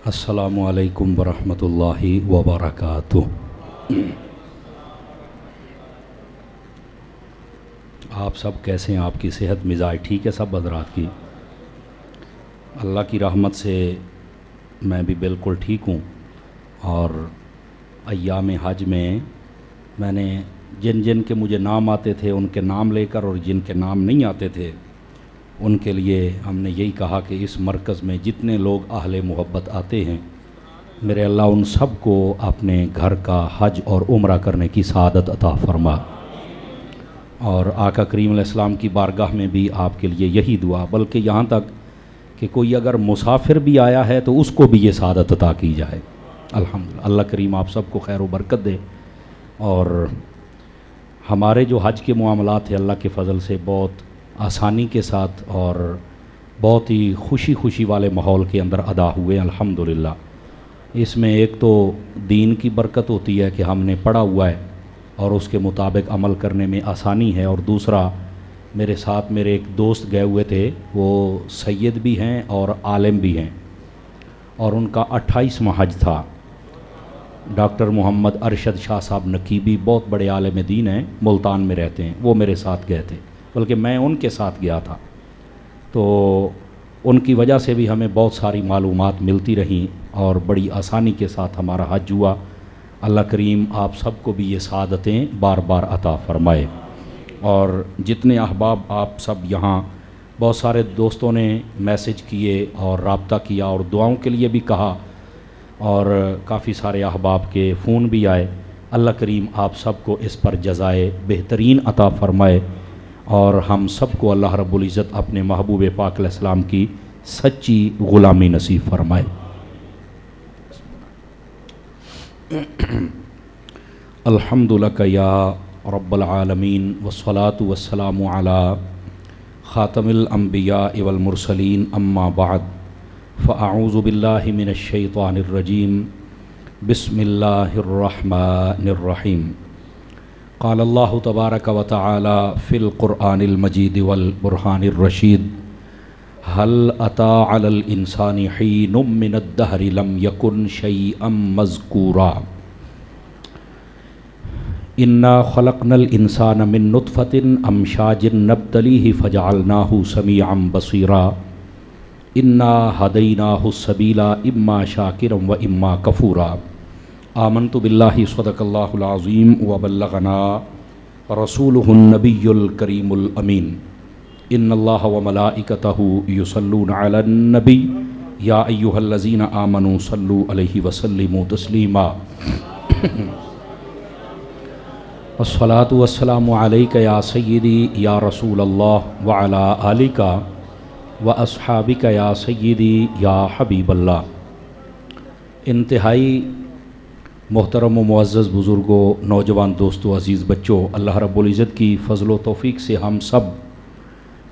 السلام علیکم ورحمۃ اللہ وبرکاتہ۔ آپ سب کیسے ہیں؟ آپ کی صحت مزاج ٹھیک ہے سب حضرات کی؟ اللہ کی رحمت سے میں بھی بالکل ٹھیک ہوں، اور ایام حج میں نے جن کے مجھے نام آتے تھے ان کے نام لے کر، اور جن کے نام نہیں آتے تھے ان کے لیے ہم نے یہی کہا کہ اس مرکز میں جتنے لوگ اہل محبت آتے ہیں، میرے اللہ ان سب کو اپنے گھر کا حج اور عمرہ کرنے کی سعادت عطا فرما، اور آقا کریم علیہ السلام کی بارگاہ میں بھی آپ کے لیے یہی دعا، بلکہ یہاں تک کہ کوئی اگر مسافر بھی آیا ہے تو اس کو بھی یہ سعادت عطا کی جائے۔ الحمدللہ، اللہ کریم آپ سب کو خیر و برکت دے، اور ہمارے جو حج کے معاملات ہیں اللہ کے فضل سے بہت آسانی کے ساتھ اور بہت ہی خوشی والے ماحول کے اندر ادا ہوئے الحمدللہ۔ اس میں ایک تو دین کی برکت ہوتی ہے کہ ہم نے پڑھا ہوا ہے اور اس کے مطابق عمل کرنے میں آسانی ہے، اور دوسرا میرے ساتھ میرے ایک دوست گئے ہوئے تھے، وہ سید بھی ہیں اور عالم بھی ہیں، اور ان کا 28واں حج تھا۔ ڈاکٹر محمد ارشد شاہ صاحب نقیبی بہت بڑے عالم دین ہیں، ملتان میں رہتے ہیں، وہ میرے ساتھ گئے تھے، بلکہ میں ان کے ساتھ گیا تھا، تو ان کی وجہ سے بھی ہمیں بہت ساری معلومات ملتی رہیں اور بڑی آسانی کے ساتھ ہمارا حج ہوا۔ اللہ کریم آپ سب کو بھی یہ سعادتیں بار بار عطا فرمائے، اور جتنے احباب آپ سب یہاں، بہت سارے دوستوں نے میسج کیے اور رابطہ کیا اور دعاؤں کے لیے بھی کہا، اور کافی سارے احباب کے فون بھی آئے۔ اللہ کریم آپ سب کو اس پر جزائے بہترین عطا فرمائے، اور ہم سب کو اللہ رب العزت اپنے محبوب پاک علیہ السلام کی سچی غلامی نصیب فرمائے۔ الحمد لک یا رب العالمین، والصلاة والسلام علی خاتم الانبیاء والمرسلین، اما بعد، فاعوذ باللہ من الشیطان الرجیم، بسم اللہ الرحمن الرحیم۔ قال اللہ تبارک و تعالی فی القرآن المجید والبرہان الرشید، هل اتی علی الانسان حین من الدہر لم یکن شیئا مذکورا، انا خلقنا الانسان من نطفۃ امشاج نبتلیہ فجعلناہ سمیعا بصیرا، انا ہدیناہ السبیل اما شاکرا و اما کفورا۔ آمنت باللہ صدق اللہ العظیم وبلغنا رسولہ النبی الکریم الامین، ان اللہ وملائکتہ یصلون علی النبی یا ایہا الذین آمنوا صلوا علیہ وسلموا تسلیما۔ الصلاۃ والسلام علیک یا سیدی یا رسول اللہ وعلی آلک واصحابک یا سیدی یا حبیب اللہ۔ انتہائی محترم و معزز بزرگوں، نوجوان دوستوں، عزیز بچوں، اللہ رب العزت کی فضل و توفیق سے ہم سب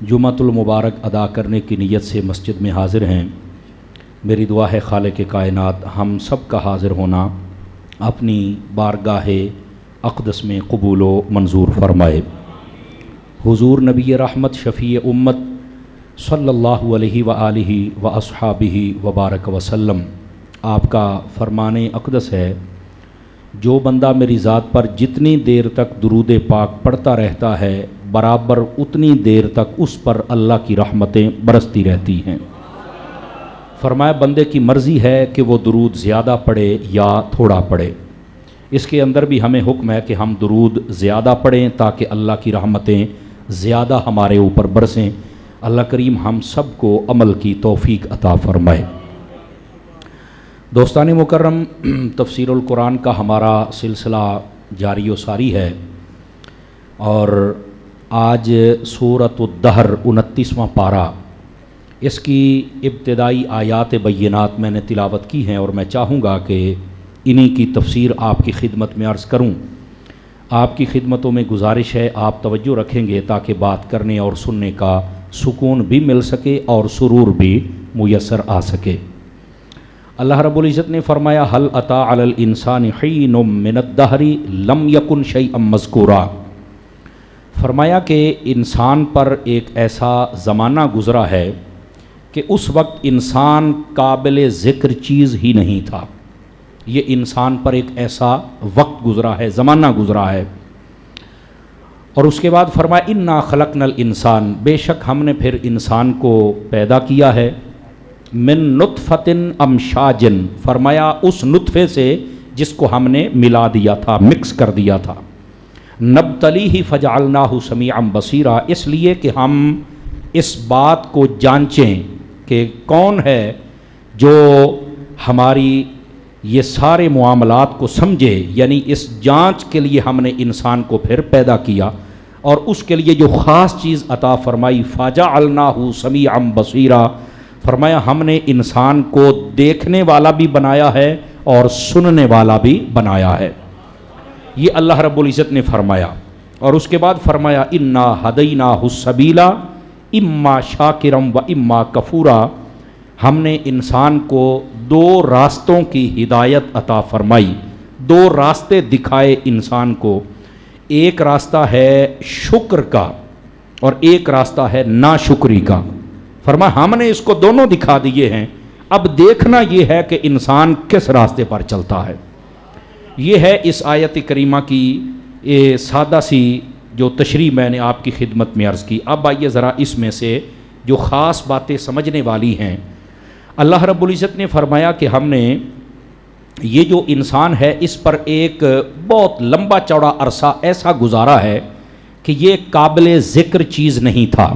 جمعۃ المبارک ادا کرنے کی نیت سے مسجد میں حاضر ہیں۔ میری دعا ہے خالق کائنات ہم سب کا حاضر ہونا اپنی بارگاہ اقدس میں قبول و منظور فرمائے۔ حضور نبی رحمت شفیع امت صلی اللہ علیہ وآلہ واصحابہ وبارک وسلم، آپ کا فرمان اقدس ہے، جو بندہ میری ذات پر جتنی دیر تک درود پاک پڑھتا رہتا ہے، برابر اتنی دیر تک اس پر اللہ کی رحمتیں برستی رہتی ہیں۔ فرمایا بندے کی مرضی ہے کہ وہ درود زیادہ پڑھے یا تھوڑا پڑھے۔ اس کے اندر بھی ہمیں حکم ہے کہ ہم درود زیادہ پڑھیں تاکہ اللہ کی رحمتیں زیادہ ہمارے اوپر برسیں۔ اللہ کریم ہم سب کو عمل کی توفیق عطا فرمائے۔ دوستان مکرم، تفسیر القرآن کا ہمارا سلسلہ جاری و ساری ہے، اور آج سورۃ الدہر 29واں پارہ، اس کی ابتدائی آیات بینات میں نے تلاوت کی ہیں، اور میں چاہوں گا کہ انہی کی تفسیر آپ کی خدمت میں عرض کروں۔ آپ کی خدمتوں میں گزارش ہے آپ توجہ رکھیں گے تاکہ بات کرنے اور سننے کا سکون بھی مل سکے اور سرور بھی میسر آ سکے۔ اللہ رب العزت نے فرمایا هل اتی علی الانسان حین من الدہر لم یکن شیئا مذکورا، فرمایا کہ انسان پر ایک ایسا زمانہ گزرا ہے کہ اس وقت انسان قابل ذکر چیز ہی نہیں تھا. یہ انسان پر ایک ایسا وقت گزرا ہے، زمانہ گزرا ہے. اور اس کے بعد فرمایا انا خلقنا الانسان، بے شک ہم نے پھر انسان کو پیدا کیا ہے، من نطفۃ امشاج، فرمایا اس نطفے سے جس کو ہم نے ملا دیا تھا، مکس کر دیا تھا. نبتلیہ فجعلناہ سمیعا بصیرا، اس لیے کہ ہم اس بات کو جانچیں کہ کون ہے جو ہماری یہ سارے معاملات کو سمجھے. یعنی اس جانچ کے لیے ہم نے انسان کو پھر پیدا کیا اور اس کے لیے جو خاص چیز عطا فرمائی فجعلناہ سمیعا بصیرا، فرمایا ہم نے انسان کو دیکھنے والا بھی بنایا ہے اور سننے والا بھی بنایا ہے. یہ اللہ رب العزت نے فرمایا. اور اس کے بعد فرمایا انا ہدیناہ السبیل اما شاکرا و اما کفورا، ہم نے انسان کو دو راستوں کی ہدایت عطا فرمائی، دو راستے دکھائے انسان کو. ایک راستہ ہے شکر کا اور ایک راستہ ہے ناشکری کا. فرمایا ہم نے اس کو دونوں دکھا دیے ہیں، اب دیکھنا یہ ہے کہ انسان کس راستے پر چلتا ہے. یہ ہے اس آیت کریمہ کی سادہ سی جو تشریح میں نے آپ کی خدمت میں عرض کی. اب آئیے ذرا اس میں سے جو خاص باتیں سمجھنے والی ہیں. اللہ رب العزت نے فرمایا کہ ہم نے یہ جو انسان ہے اس پر ایک بہت لمبا چوڑا عرصہ ایسا گزارا ہے کہ یہ قابل ذکر چیز نہیں تھا.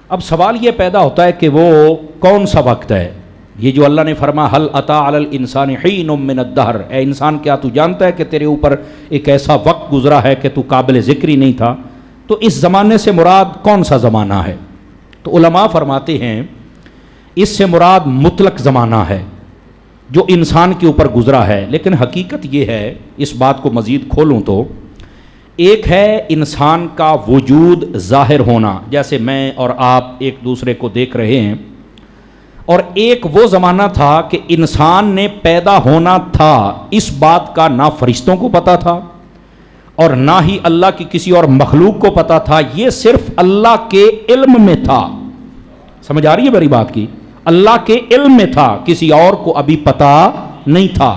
اب سوال یہ پیدا ہوتا ہے کہ وہ کون سا وقت ہے؟ یہ جو اللہ نے فرمایا حل اتی علی الانسان حین من الدہر، اے انسان کیا تو جانتا ہے کہ تیرے اوپر ایک ایسا وقت گزرا ہے کہ تو قابل ذکر ہی نہیں تھا؟ تو اس زمانے سے مراد کون سا زمانہ ہے؟ تو علماء فرماتے ہیں اس سے مراد مطلق زمانہ ہے جو انسان کے اوپر گزرا ہے. لیکن حقیقت یہ ہے، اس بات کو مزید کھولوں تو ایک ہے انسان کا وجود ظاہر ہونا، جیسے میں اور آپ ایک دوسرے کو دیکھ رہے ہیں، اور ایک وہ زمانہ تھا کہ انسان نے پیدا ہونا تھا. اس بات کا نہ فرشتوں کو پتا تھا اور نہ ہی اللہ کی کسی اور مخلوق کو پتا تھا، یہ صرف اللہ کے علم میں تھا. سمجھ آ رہی ہے میری بات کی؟ اللہ کے علم میں تھا، کسی اور کو ابھی پتا نہیں تھا.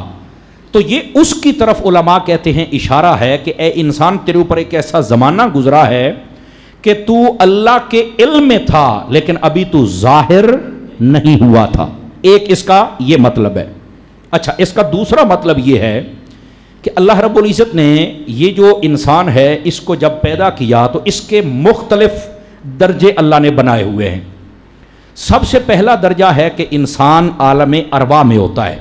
تو یہ اس کی طرف علماء کہتے ہیں اشارہ ہے کہ اے انسان تیرے اوپر ایک ایسا زمانہ گزرا ہے کہ تو اللہ کے علم میں تھا لیکن ابھی تو ظاہر نہیں ہوا تھا. ایک اس کا یہ مطلب ہے. اچھا، اس کا دوسرا مطلب یہ ہے کہ اللہ رب العزت نے یہ جو انسان ہے اس کو جب پیدا کیا تو اس کے مختلف درجے اللہ نے بنائے ہوئے ہیں. سب سے پہلا درجہ ہے کہ انسان عالم ارواح میں ہوتا ہے.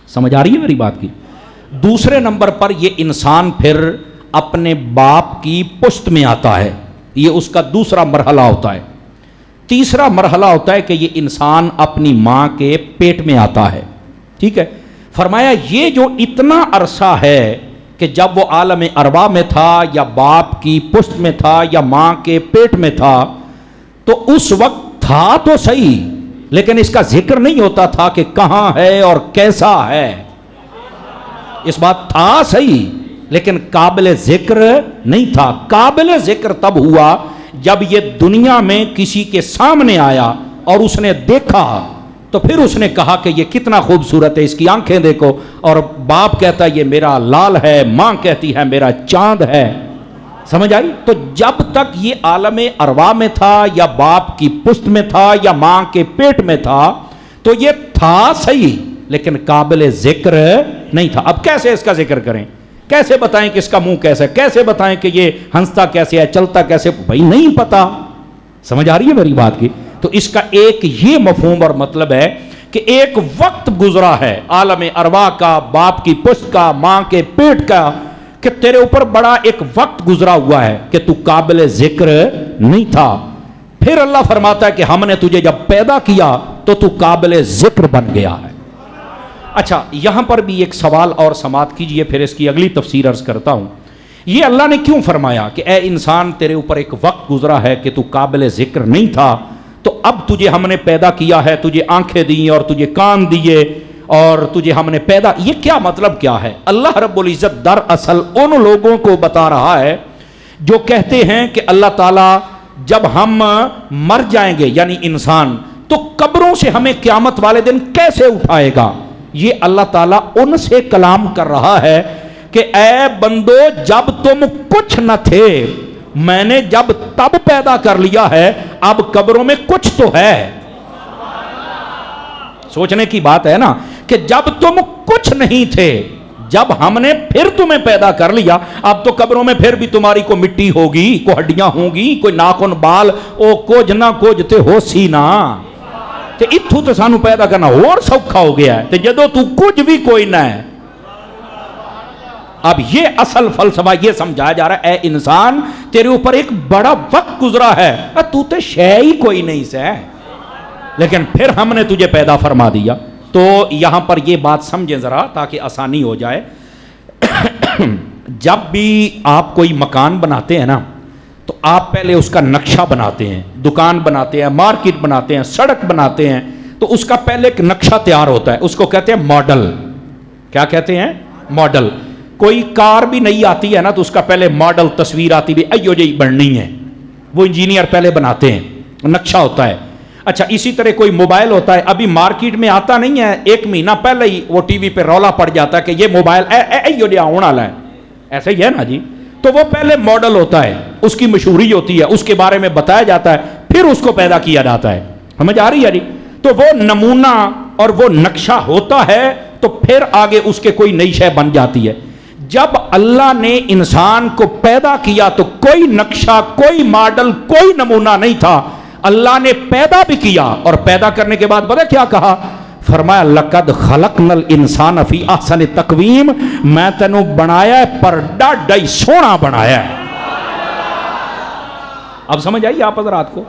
سمجھ آ رہی ہے میری بات کی؟ دوسرے نمبر پر یہ انسان پھر اپنے باپ کی پشت میں آتا ہے، یہ اس کا دوسرا مرحلہ ہوتا ہے. تیسرا مرحلہ ہوتا ہے کہ یہ انسان اپنی ماں کے پیٹ میں آتا ہے. ٹھیک ہے؟ فرمایا یہ جو اتنا عرصہ ہے کہ جب وہ عالم ارواح میں تھا یا باپ کی پشت میں تھا یا ماں کے پیٹ میں تھا، تو اس وقت تھا تو صحیح لیکن اس کا ذکر نہیں ہوتا تھا کہ کہاں ہے اور کیسا ہے. اس بات تھا صحیح لیکن قابل ذکر نہیں تھا. قابل ذکر تب ہوا جب یہ دنیا میں کسی کے سامنے آیا اور اس نے دیکھا تو پھر اس نے کہا کہ یہ کتنا خوبصورت ہے، اس کی آنکھیں دیکھو. اور باپ کہتا ہے یہ میرا لال ہے، ماں کہتی ہے میرا چاند ہے. سمجھ آئی؟ تو جب تک یہ عالم ارواح میں تھا یا باپ کی پشت میں تھا یا ماں کے پیٹ میں تھا تو یہ تھا صحیح لیکن قابل ذکر نہیں تھا. اب کیسے اس کا ذکر کریں؟ کیسے بتائیں کہ اس کا منہ کیسے، کیسے بتائیں کہ یہ ہنستا کیسے ہے، چلتا کیسے؟ بھائی نہیں پتا. سمجھ آ رہی ہے میری بات کی؟ تو اس کا ایک یہ مفہوم اور مطلب ہے کہ ایک وقت گزرا ہے عالم ارواح کا، باپ کی پشت کا، ماں کے پیٹ کا، کہ تیرے اوپر بڑا ایک وقت گزرا ہوا ہے کہ تو قابل ذکر نہیں تھا. پھر اللہ فرماتا ہے کہ ہم نے تجھے جب پیدا کیا تو قابل ذکر بن گیا ہے. اچھا، یہاں پر بھی ایک سوال اور سماعت کیجئے، پھر اس کی اگلی تفسیر عرض کرتا ہوں. یہ اللہ نے کیوں فرمایا کہ اے انسان تیرے اوپر ایک وقت گزرا ہے کہ تو قابل ذکر نہیں تھا، تو اب تجھے ہم نے پیدا کیا ہے، تجھے آنکھیں دی اور تجھے کان دیے اور تجھے ہم نے پیدا. یہ کیا مطلب کیا ہے؟ اللہ رب العزت دراصل ان لوگوں کو بتا رہا ہے جو کہتے ہیں کہ اللہ تعالیٰ جب ہم مر جائیں گے یعنی انسان، تو قبروں سے ہمیں قیامت والے دن کیسے اٹھائے گا؟ یہ اللہ تعالیٰ ان سے کلام کر رہا ہے کہ اے بندو، جب تم کچھ نہ تھے میں نے جب تب پیدا کر لیا ہے، اب قبروں میں کچھ تو ہے۔ سوچنے کی بات ہے نا کہ جب تم کچھ نہیں تھے، جب ہم نے پھر تمہیں پیدا کر لیا، اب تو قبروں میں پھر بھی تمہاری کو مٹی ہوگی، کو ہڈیاں ہوں گی، کوئی ناخن بال، او کچھ نہ کچھ تے ہو سی نا تے اتھو تو سانو پیدا کرنا اور سوکھا ہو گیا ہے تے جدو تو کچھ بھی کوئی نہ ہے۔ اب یہ اصل فلسفہ یہ سمجھایا جا رہا ہے، اے انسان تیرے اوپر ایک بڑا وقت گزرا ہے، تو تے شے ہی کوئی نہیں سے، لیکن پھر ہم نے تجھے پیدا فرما دیا۔ تو یہاں پر یہ بات سمجھیں ذرا تاکہ آسانی ہو جائے۔ جب بھی آپ کوئی مکان بناتے ہیں نا تو آپ پہلے اس کا نقشہ بناتے ہیں، دکان بناتے ہیں، مارکیٹ بناتے ہیں، سڑک بناتے ہیں، تو اس کا پہلے ایک نقشہ تیار ہوتا ہے، اس کو کہتے ہیں ماڈل۔ کیا کہتے ہیں؟ ماڈل۔ کوئی کار بھی نہیں آتی ہے نا تو اس کا پہلے ماڈل تصویر آتی بھی ایو جی بننی ہے، وہ انجینئر پہلے بناتے ہیں، نقشہ ہوتا ہے۔ اچھا اسی طرح کوئی موبائل ہوتا ہے، ابھی مارکیٹ میں آتا نہیں ہے، ایک مہینہ پہلے ہی وہ ٹی وی پہ رولا پڑ جاتا ہے کہ یہ موبائل ایو جی آنے والا ہے، ایسے ہی ہے نا جی۔ تو وہ پہلے ماڈل ہوتا ہے، اس کی مشہوری ہوتی ہے، اس کے بارے میں بتایا جاتا ہے، پھر اس کو پیدا کیا جاتا ہے۔ سمجھ آ رہی ہے جی؟ تو وہ نمونہ اور وہ نقشہ ہوتا ہے تو پھر آگے اس کے کوئی نئی شے بن جاتی ہے۔ جب اللہ نے انسان کو پیدا کیا تو کوئی نقشہ، کوئی ماڈل، کوئی نمونہ نہیں تھا، اللہ نے پیدا بھی کیا، اور پیدا کرنے کے بعد پتہ کیا کہا؟ فرمایا لقد خلقنا الانسان فی احسن تقویم، میں تینوں بنایا ہے پر ڈاڈا ہی سونا بنایا ہے۔ اب سمجھ آئی آپ حضرات کو؟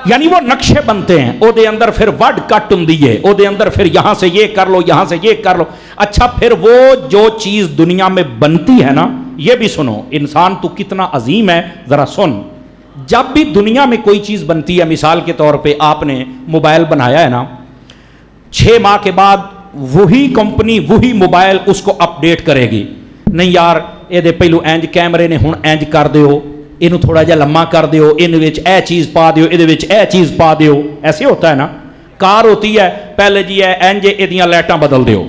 یعنی وہ نقشے بنتے ہیں، او دے اندر پھر وڈ کٹ ہوں دیئے، او دے اندر پھر یہاں سے یہ کر لو، یہاں سے یہ کر لو۔ اچھا پھر وہ جو چیز دنیا میں بنتی ہے نا، یہ بھی سنو، انسان تو کتنا عظیم ہے، ذرا سن۔ جب بھی دنیا میں کوئی چیز بنتی ہے، مثال کے طور پہ آپ نے موبائل بنایا ہے نا، 6 ماہ کے بعد وہی کمپنی وہی موبائل اس کو اپڈیٹ کرے گی، نہیں یار اے دے پہلو اینج کیمرے نے ہن اینج کر دیو، اینو تھوڑا جا لمبا کر دیو، ان وچ اے چیز پا دیو، اے وچ اے چیز پا دیو۔ ایسے ہوتا ہے نا۔ کار ہوتی ہے، پہلے جی اے اینج اے دیاں لائٹاں بدل دیو،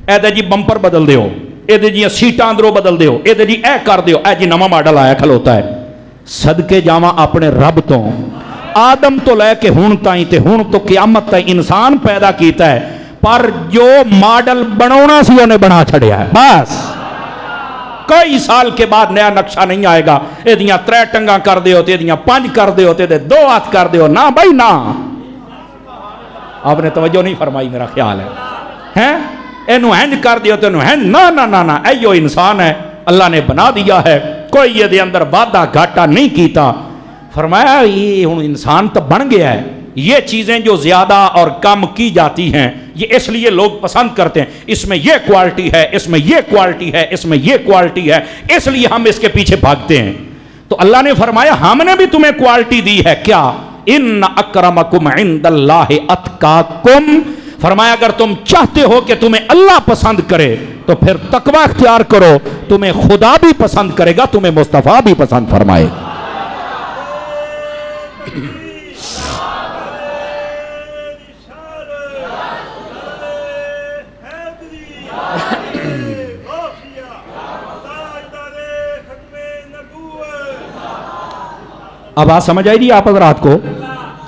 اے دے جی بمپر بدل دیو، اے دے جی سیٹاں اندروں بدل دیو، اے دے جی اے کر دیو، اے جی نواں ماڈل آیا کھلوتا ہے۔ صدقے جاواں اپنے رب تو، آدم تو لے کے ہن تائیں تے ہن تو قیامت تائیں انسان پیدا کیتا ہے، پر جو ماڈل بناونا سی انہیں بنا چھڑیا ہے۔ بس کئی سال کے بعد نیا نقشہ نہیں آئے گا، اے دیاں 3 ٹنگاں کر دیو تے دیاں 5 کر دیو تے 2 ہاتھ کر دیو، نہ بھائی نہ۔ آپ نے توجہ نہیں فرمائی میرا خیال ہے، ہیں اینو ہینج کر دیو تے اینو ہینج، نہ نہ نہ نہ، ایو انسان ہے، اللہ نے بنا دیا ہے، کوئی یہ دے اندر وعدہ گھاٹا نہیں کیتا۔ فرمایا یہ ہن انسان تو بن گیا ہے، یہ چیزیں جو زیادہ اور کم کی جاتی ہیں یہ اس لیے لوگ پسند کرتے ہیں، اس میں یہ کوالٹی ہے، اس میں یہ کوالٹی ہے، اس میں یہ کوالٹی ہے، اس لیے ہم اس کے پیچھے بھاگتے ہیں۔ تو اللہ نے فرمایا ہم نے بھی تمہیں کوالٹی دی ہے، کیا؟ ان اکرمکم عند اللہ اتقاکم، فرمایا اگر تم چاہتے ہو کہ تمہیں اللہ پسند کرے تو پھر تقوی اختیار کرو، تمہیں خدا بھی پسند کرے گا، تمہیں مصطفیٰ بھی پسند فرمائے گا۔ اب بات سمجھ آئی جی آپ حضرات کو؟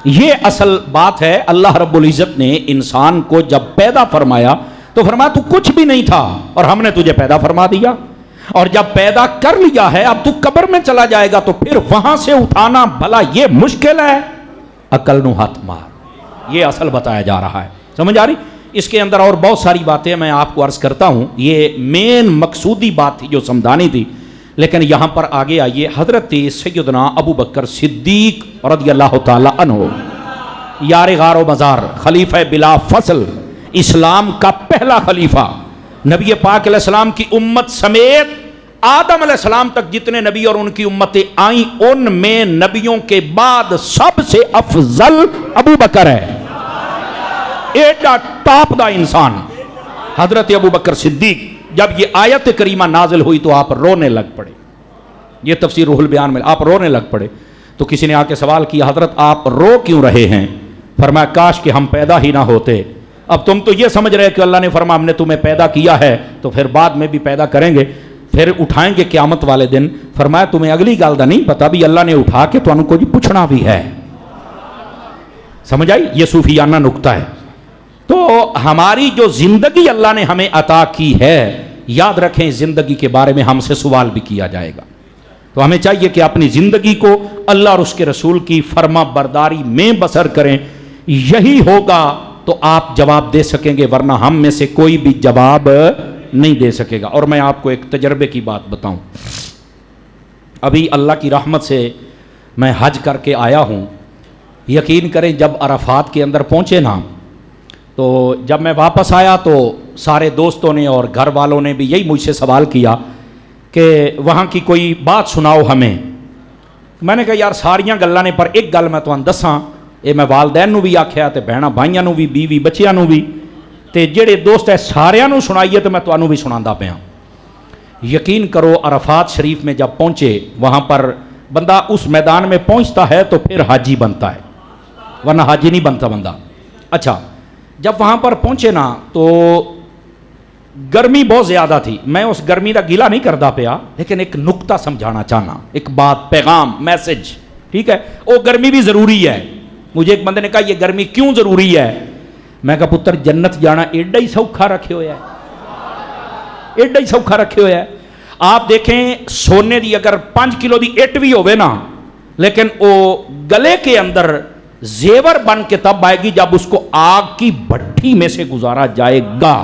یہ اصل بات ہے۔ اللہ رب العزت نے انسان کو جب پیدا فرمایا تو فرمایا تو کچھ بھی نہیں تھا اور ہم نے تجھے پیدا فرما دیا، اور جب پیدا کر لیا ہے اب تو قبر میں چلا جائے گا تو پھر وہاں سے اٹھانا بھلا یہ مشکل ہے؟ عقل نو ہاتھ مار، یہ اصل بتایا جا رہا ہے۔ سمجھ آ رہی؟ اس کے اندر اور بہت ساری باتیں میں آپ کو عرض کرتا ہوں، یہ مین مقصودی بات تھی جو سمجھانی تھی، لیکن یہاں پر آگے آئیے۔ حضرت سیدنا ابو بکر صدیق رضی اللہ تعالی عنہ، یار غار و مزار، خلیفہ بلا فصل، اسلام کا پہلا خلیفہ، نبی پاک علیہ السلام کی امت سمیت آدم علیہ السلام تک جتنے نبی اور ان کی امتیں آئیں ان میں نبیوں کے بعد سب سے افضل ابو بکر ہے۔ ایڈا ٹاپ دا انسان حضرت ابو بکر صدیق۔ جب یہ آیت کریمہ نازل ہوئی تو آپ رونے لگ پڑے، یہ تفسیر روح البیان میں آپ رونے لگ پڑے۔ تو تو کسی نے آ کے سوال کیا حضرت آپ رو کیوں رہے ہیں؟ فرمایا کاش کہ ہم پیدا ہی نہ ہوتے. اب تم تو یہ سمجھ رہے کہ اللہ نے فرمایا ہم نے تمہیں پیدا کیا ہے تو پھر بعد میں بھی پیدا کریں گے, پھر اٹھائیں گے قیامت والے دن. فرمایا تمہیں اگلی گل دا نہیں پتا بھی اللہ نے اٹھا کے تمہیں کچھ پوچھنا بھی ہے. سمجھ آئی؟ یہ صوفیانہ نکتہ ہے. تو ہماری جو زندگی اللہ نے ہمیں عطا کی ہے, یاد رکھیں زندگی کے بارے میں ہم سے سوال بھی کیا جائے گا. تو ہمیں چاہیے کہ اپنی زندگی کو اللہ اور اس کے رسول کی فرما برداری میں بسر کریں. یہی ہوگا تو آپ جواب دے سکیں گے, ورنہ ہم میں سے کوئی بھی جواب نہیں دے سکے گا. اور میں آپ کو ایک تجربے کی بات بتاؤں. ابھی اللہ کی رحمت سے میں حج کر کے آیا ہوں. یقین کریں جب عرفات کے اندر پہنچے نا, تو جب میں واپس آیا تو سارے دوستوں نے اور گھر والوں نے بھی یہی مجھ سے سوال کیا کہ وہاں کی کوئی بات سناؤ ہمیں. میں نے کہا یار ساریاں گلاں نے, پر ایک گل میں تمہیں دساں, یہ میں والدین نو بھی آکھیا تے بہناں بھائیاں نو بھی, بیوی بچیاں نو بھی, تے جڑے دوست ہے ساریاں نو سنائیے تو میں تمہیں بھی سناندا پیا. یقین کرو عرفات شریف میں جب پہنچے, وہاں پر بندہ اس میدان میں پہنچتا ہے تو پھر حاجی بنتا ہے, ورنہ حاجی نہیں بنتا بندہ. اچھا جب وہاں پر پہنچے نا تو گرمی بہت زیادہ تھی. میں اس گرمی کا گلہ نہیں کردا پیا, لیکن ایک نقطہ سمجھانا چاہنا, ایک بات, پیغام, میسج. ٹھیک ہے, وہ گرمی بھی ضروری ہے. مجھے ایک بندے نے کہا یہ گرمی کیوں ضروری ہے؟ میں کہا پتر جنت جانا ایڈا ہی سوکھا رکھے ہویا ہے, ایڈا ہی سوکھا رکھے ہویا ہے. آپ دیکھیں سونے دی اگر 5 کلو دی اٹ بھی ہوئے نا, لیکن وہ گلے کے اندر زیور بن کے تب آئے گی جب اس کو آگ کی بھٹی میں سے گزارا جائے گا.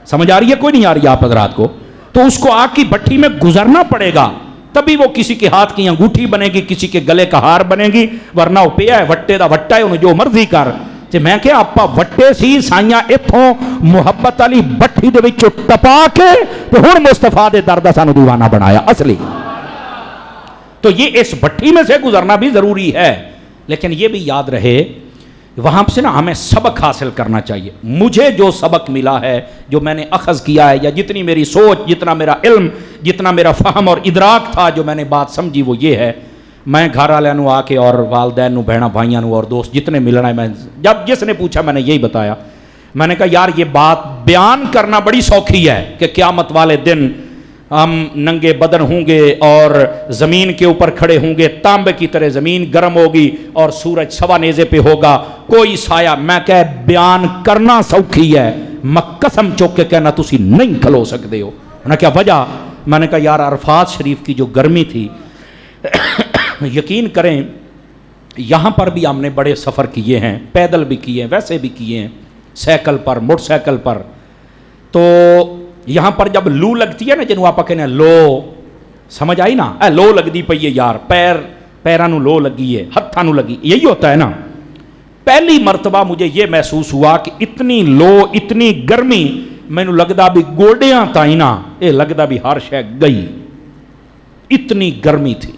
سمجھ آ رہی ہے کوئی نہیں آ رہی آپ حضرات کو؟ تو اس کو آگ کی بھٹی میں گزرنا پڑے گا, تبھی وہ کسی کے ہاتھ کی انگوٹھی بنے گی, کسی کے گلے کا ہار بنے گی, ورنہ وہ پیا ہے وٹے دا وٹا ہے, انہیں جو مرضی کر. تے میں کہ آپا وٹے سی سائیاں اتھوں محبت علی بٹھی دے وچوں ٹپا کے تے ہن مصطفیٰ دے در دا سانو دیوانہ بنایا اصلی. تو یہ اس بھٹی میں سے گزرنا بھی ضروری ہے, لیکن یہ بھی یاد رہے وہاں سے نا ہمیں سبق حاصل کرنا چاہیے. مجھے جو سبق ملا ہے, جو میں نے اخذ کیا ہے, یا جتنی میری سوچ, جتنا میرا علم, جتنا میرا فہم اور ادراک تھا, جو میں نے بات سمجھی وہ یہ ہے. میں گھر والوں نو آ کے اور والدین نو, بہنا بھائیاں نو اور دوست جتنے ملنا ہے, میں جب جس نے پوچھا میں نے یہی بتایا. میں نے کہا یار یہ بات بیان کرنا بڑی سوکھی ہے کہ قیامت والے دن ہم ننگے بدن ہوں گے اور زمین کے اوپر کھڑے ہوں گے, تانبے کی طرح زمین گرم ہوگی اور سورج سوا نیزے پہ ہوگا, کوئی سایہ. میں کہ بیان کرنا سوکھی ہے, میں قسم چوک کے کہنا تسی نہیں کھلو سکتے ہو. میں نے کیا وجہ؟ میں نے کہا یار عرفات شریف کی جو گرمی تھی, یقین کریں یہاں پر بھی ہم نے بڑے سفر کیے ہیں, پیدل بھی کیے ہیں, ویسے بھی کیے ہیں, سائیکل پر, موٹر سائیکل پر. تو یہاں پر جب لو لگتی ہے نا, جنہوں آپ کہنے لو, سمجھ آئی نا, اے لو لگ دی پئی ہے یار, پیرانو لو لگی ہے, ہتھانو لگی, یہی ہوتا ہے نا. پہلی مرتبہ مجھے یہ محسوس ہوا کہ اتنی لو, اتنی گرمی, مینوں لگدا بھی گوڈیاں تائیں نا, اے لگدا بھی ہر شے گئی, اتنی گرمی تھی.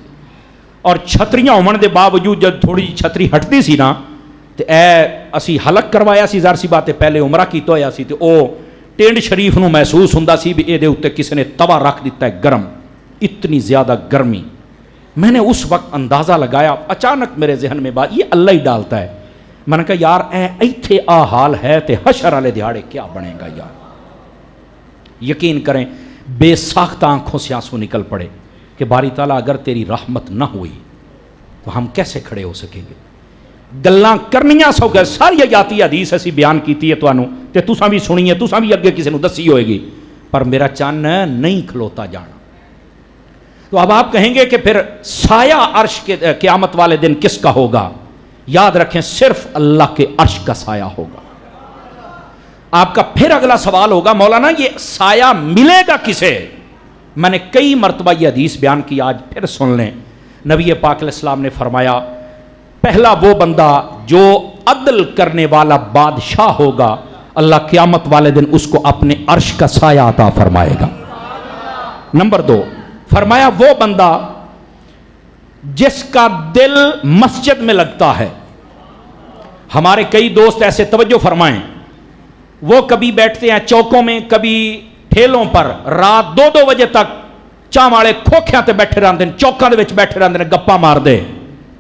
اور چھتریاں ہون دے باوجود جب تھوڑی چھتری ہٹتی سی نا, تے اے اسی حلق کروایا سی, ظاہر سی بات ہے پہلے عمرہ کیتا ہویا سی, تے او ٹینڈ شریف نو محسوس ہوندا سی بھی اے دے اوتے کسی نے توا رکھ دیتا ہے گرم, اتنی زیادہ گرمی. میں نے اس وقت اندازہ لگایا, اچانک میرے ذہن میں بات, یہ اللہ ہی ڈالتا ہے. میں نے کہا یار اے ایتھے آ حال ہے تے حشر والے دیہاڑے کیا بنے گا یار. یقین کریں بے ساختہ آنکھوں سے آنسو نکل پڑے کہ باری تعالیٰ اگر تیری رحمت نہ ہوئی تو ہم کیسے کھڑے ہو سکیں گے. گلاں کرنیاں سو گئے, ساری آیاتی حدیث ایسی بیان کیتی ہے تانوں تے تساں بھی سنی ہے, تساں بھی اگے کسی نو دسی ہوئے گی, پر میرا چن نہیں کھلوتا جانا. تو اب آپ کہیں گے کہ پھر سایہ عرش کے قیامت والے دن کس کا ہوگا؟ یاد رکھیں صرف اللہ کے عرش کا سایہ ہوگا. آپ کا پھر اگلا سوال ہوگا مولانا یہ سایہ ملے گا کسے؟ میں نے کئی مرتبہ یہ حدیث بیان کی, آج پھر سن لیں. نبی پاک علیہ السلام نے فرمایا پہلا وہ بندہ جو عدل کرنے والا بادشاہ ہوگا, اللہ قیامت والے دن اس کو اپنے عرش کا سایہ عطا فرمائے گا. نمبر 2 فرمایا وہ بندہ جس کا دل مسجد میں لگتا ہے. ہمارے کئی دوست ایسے, توجہ فرمائیں, وہ کبھی بیٹھتے ہیں چوکوں میں, کبھی ٹھیلوں پر, رات 2-2 بجے تک ਚਾਹ ਵਾਲੇ ਖੋਖਿਆਂ ਤੇ ਬੈਠੇ ਰਹਿੰਦੇ ਨੇ, ਚੌਕਾਂ ਦੇ ਵਿੱਚ ਬੈਠੇ ਰਹਿੰਦੇ ਨੇ, ਗੱਪਾਂ ਮਾਰਦੇ,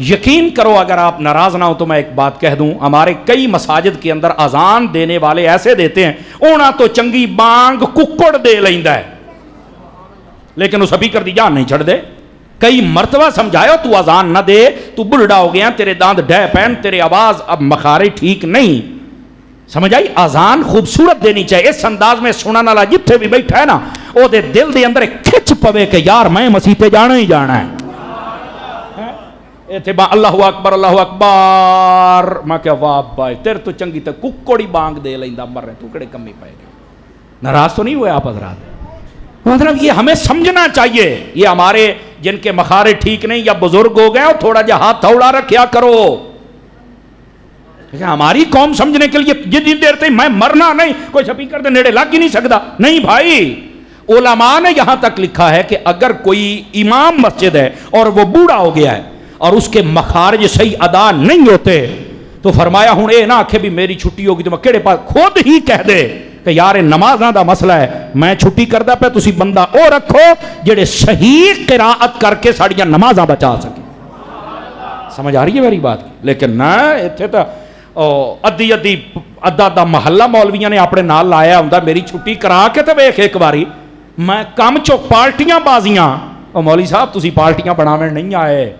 یقین کرو اگر آپ ناراض نہ ہو تو میں ایک بات کہہ دوں، ہمارے کئی مساجد کے اندر اذان دینے والے ایسے دیتے ہیں اونا تو چنگی بانگ ککڑ دے لیندا ہے لیکن اس ابھی کر دی جان نہیں چھڑ دے. کئی مرتبہ سمجھاؤ تو اذان نہ دے، تو بلڈا ہو گیا، تیرے دانت ڈہ پین، تیرے آواز اب مخارج ٹھیک نہیں. سمجھ آئی؟ اذان خوبصورت دینی چاہیے، اس انداز میں سنن والا جتھے بھی بیٹھا ہے نا او دے دل دے اندر ایک کھچ پوے کہ یار میں مسیح تے جانا ہی جانا ہے. ایتھے با اللہ اکبر اللہ اکبر، میں کہ واہ بھائی تیرے تو چنگی تے ککڑی بانگ دے لیندا مر رہے تو کڑے کمی پائے گا. ناراض تو نہیں ہوئے آپ حضرات؟ مطلب یہ ہمیں سمجھنا چاہیے، یہ ہمارے جن کے مخارج ٹھیک نہیں یا بزرگ ہو گئے اور تھوڑا جا ہاتھ تھوڑا رکھیا کرو. ہماری قوم سمجھنے کے لیے جتنی دیر تک میں مرنا نہیں، کوئی سپیکر دے نیڑے لگ ہی نہیں سکتا. نہیں بھائی، علماء نے یہاں تک لکھا ہے کہ اگر کوئی امام مسجد ہے اور وہ بوڑھا ہو گیا ہے اور اس کے مخارج صحیح ادا نہیں ہوتے تو فرمایا ہوں اے نہ آکھے بھی میری چھٹی ہوگی تو میں کیڑے پاس، خود ہی کہہ دے کہ یار نمازاں دا مسئلہ ہے میں چھٹی کردا پہ تسی بندہ او رکھو جڑے صحیح قراءت کر کے ساڑیاں نمازاں بچا سکے. سمجھ آ رہی ہے میری بات؟ لیکن نہ ایتھے تو ادھی ادھا محلہ مولویاں نے اپنے نال لایا ہوندا میری چھٹی کرا کے تے ویکھ ایک باری. میں کم چو پارٹیاں بازیاں، او مولوی صاحب تسی پارٹیاں بناویں نہیں آئے،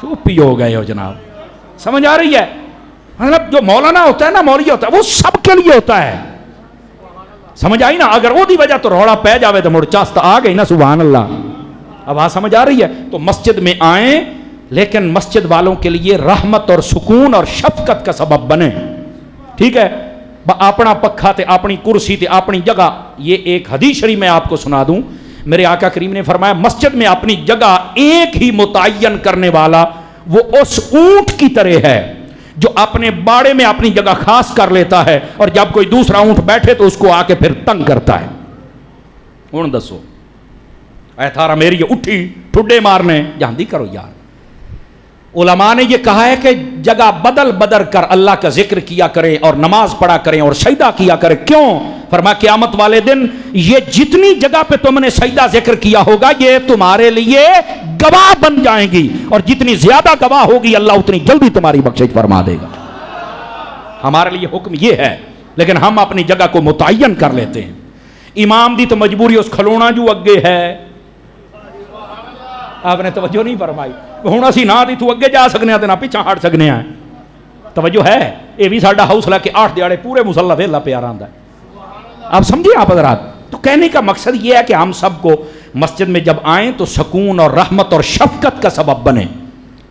چپ ہی ہو گئے ہو جناب. سمجھ آ رہی ہے؟ مطلب جو مولانا ہوتا ہے نا، مولوی ہوتا ہے، وہ سب کے لیے ہوتا ہے. سمجھ آئی نا؟ اگر وہ دی وجہ تو روڑا پہ جاوے تو مڑ چاست آ گئی نا. سبحان اللہ. اب آ سمجھ آ رہی ہے؟ تو مسجد میں آئیں لیکن مسجد والوں کے لیے رحمت اور سکون اور شفقت کا سبب بنے. ٹھیک ہے؟ اپنا پکھا تے اپنی کرسی تے اپنی جگہ. یہ ایک حدیث شریف میں آپ کو سنا دوں. میرے آقا کریم نے فرمایا مسجد میں اپنی جگہ ایک ہی متعین کرنے والا وہ اس اونٹ کی طرح ہے جو اپنے باڑے میں اپنی جگہ خاص کر لیتا ہے اور جب کوئی دوسرا اونٹ بیٹھے تو اس کو آ کے پھر تنگ کرتا ہے. ہوں دسو اے تھارا میری اٹھی ٹھڈے مارنے جاندی کرو یار. علماء نے یہ کہا ہے کہ جگہ بدل بدل کر اللہ کا ذکر کیا کریں اور نماز پڑھا کریں اور سجدہ کیا کریں. کیوں؟ فرمایا قیامت والے دن یہ جتنی جگہ پہ تم نے سجدہ ذکر کیا ہوگا یہ تمہارے لیے گواہ بن جائیں گی اور جتنی زیادہ گواہ ہوگی اللہ اتنی جلدی تمہاری بخشش فرما دے گا. ہمارے لیے حکم یہ ہے لیکن ہم اپنی جگہ کو متعین کر لیتے ہیں. امام دی تو مجبوری اس کھلونا جو اگے ہے. آپ نے توجہ نہیں فرمائی. ہوں اسی نہ دی تو اگے جا سکنے ہیں نہ پیچھا ہٹ سکنے ہیں. توجہ ہے؟ یہ بھی ساڈا حوصلہ کہ 8 دیہاڑے پورے مصلی ویلا پہ آراندا ہے. آپ سمجھے آپ حضرات؟ تو کہنے کا مقصد یہ ہے کہ ہم سب کو مسجد میں جب آئیں تو سکون اور رحمت اور شفقت کا سبب بنے.